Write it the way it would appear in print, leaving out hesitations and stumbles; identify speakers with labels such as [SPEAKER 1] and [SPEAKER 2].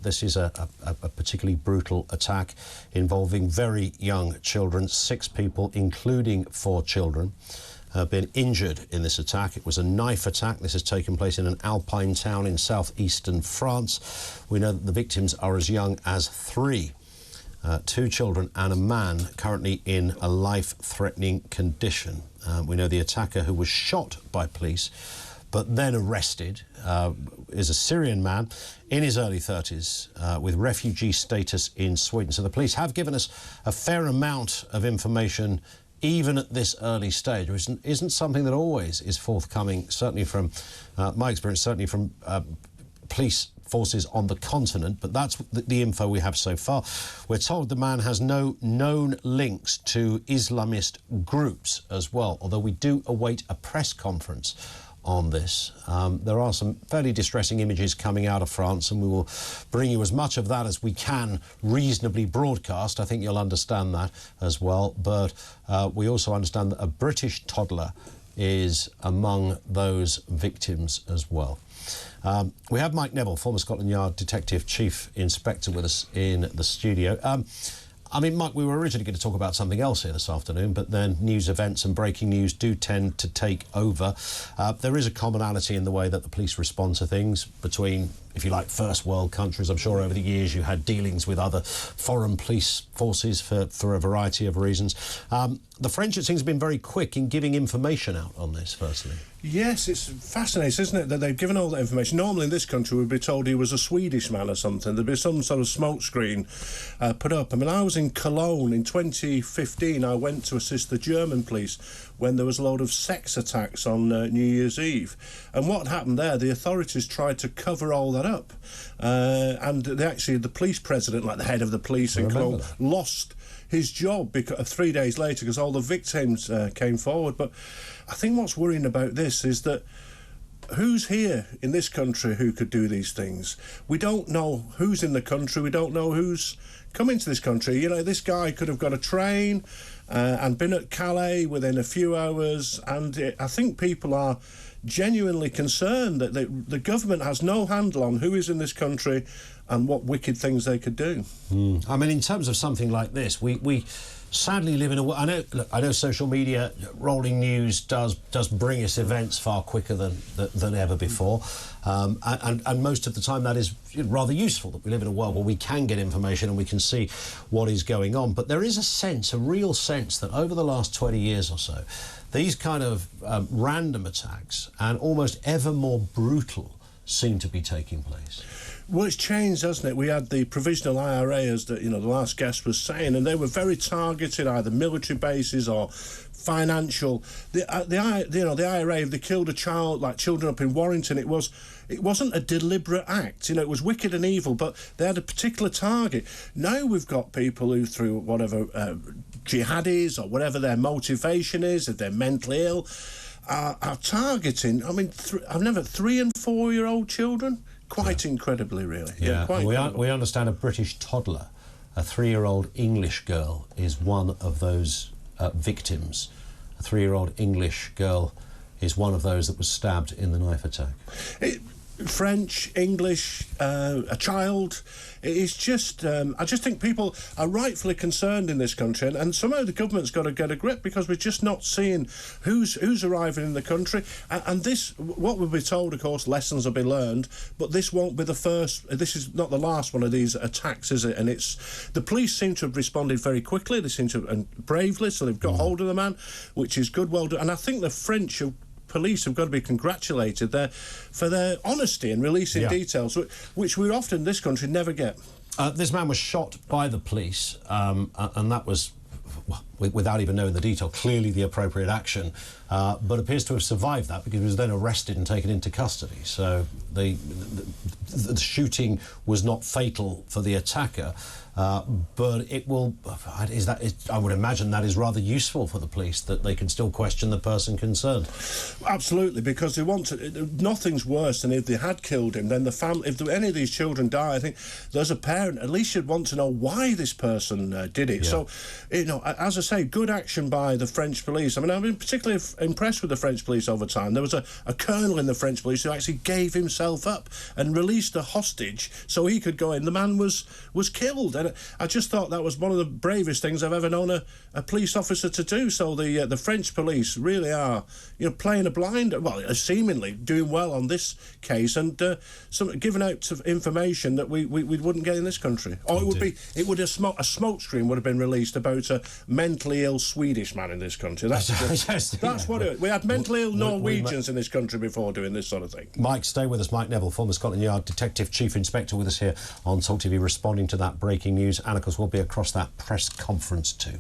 [SPEAKER 1] This is a particularly brutal attack involving very young children. 6 people, including 4 children, have been injured in this attack. It was a knife attack. This has taken place in an alpine town in southeastern France. We know that the victims are as young as 3. 2 children and a man currently in a life-threatening condition. We know the attacker, who was shot by police but then arrested, is a Syrian man in his early 30s with refugee status in Sweden. So the police have given us a fair amount of information even at this early stage, which isn't something that always is forthcoming, certainly from my experience, certainly from police forces on the continent, but that's the info we have so far. We're told the man has no known links to Islamist groups as well, although we do await a press conference on this. There are some fairly distressing images coming out of France, and we will bring you as much of that as we can reasonably broadcast. I think you'll understand that as well. But we also understand that a British toddler is among those victims as well. We have Mike Neville, former Scotland Yard Detective Chief Inspector, with us in the studio. I mean, Mike, we were originally going to talk about something else here this afternoon, but then news events and breaking news do tend to take over. There is a commonality in the way that the police respond to things between, if you like, first world countries. I'm sure over the years you had dealings with other foreign police forces for a variety of reasons. The French, it seems, have been very quick in giving information out on this, firstly. Yes, it's fascinating, isn't it, that they've given all that information. Normally in this country we'd be told he was a Swedish man or something. There'd be some sort of smoke screen put up. I mean, I was in Cologne in 2015. I went to assist the German police when there was a load of sex attacks on New Year's Eve. And what happened there, the authorities tried to cover all that up. And the police president, like the head of the police in Cologne, lost his job because 3 days later, because all the victims came forward. But I think what's worrying about this is that who's here in this country who could do these things? We don't know who's in the country. We don't know who's coming to this country. You know, this guy could have got a train and been at Calais within a few hours. And I think people are genuinely concerned that the government has no handle on who is in this country and what wicked things they could do. I mean, in terms of something like this, we sadly live in a world. I know social media, rolling news does bring us events far quicker than ever before, and most of the time that is rather useful, that we live in a world where we can get information and we can see what is going on. But there is a real sense that over the last 20 years or so, these kind of random attacks and almost ever more brutal seem to be taking place. Well, it's changed, hasn't it? We had the provisional IRA, as the last guest was saying, and they were very targeted, either military bases or financial. The IRA, if they killed a child, like children up in Warrington, it wasn't a deliberate act. It was wicked and evil, but they had a particular target. Now we've got people who, through whatever jihadis or whatever their motivation is, if they're mentally ill, are targeting. I mean, I've never 3- and 4-year-old children. Quite incredibly, really.
[SPEAKER 2] Yeah, we understand a British toddler, a 3-year-old English girl, is one of those victims. A 3-year-old English girl is one of those that was stabbed in the knife attack. French, English, a child. It's just, I just think people are rightfully concerned in this country, and somehow the government's got to get a grip, because we're just not seeing who's arriving in the country. And this, what we'll be told, of course, lessons will be learned, but this won't be the first. This is not the last one of these attacks, is it? And the police seem to have responded very quickly. They seem to, and bravely, so they've got hold of the man, which is good, well done. And I think the French police have got to be congratulated there for their honesty in releasing details, which we often in this country never get. This man was shot by the police, and that was, without even knowing the detail, clearly the appropriate action, but appears to have survived that because he was then arrested and taken into custody. So the shooting was not fatal for the attacker, but it will. I would imagine that is rather useful for the police, that they can still question the person concerned. Absolutely, because they want to. Nothing's worse than if they had killed him. Then the family, if any of these children die, I think there's a parent. At least you'd want to know why this person did it. So, as I
[SPEAKER 3] say, good action by the French police. I mean, I've been particularly impressed with the French police over time. There was a colonel in the French police who actually gave himself up and released a hostage so he could go in. The man was killed, and I just thought that was one of the bravest things I've ever known a police officer to do. So the French police really are, playing a blind, well, seemingly doing well on this case, and giving out information that we wouldn't get in this country. Or a smoke screen would have been released about a mentally ill Swedish man in this country. That's what we had mentally ill Norwegians in this country before doing this sort of thing.
[SPEAKER 1] Mike, stay with us. Mike Neville, former Scotland Yard Detective Chief Inspector, with us here on TalkTV, responding to that breaking news. And of course, we'll be across that press conference too.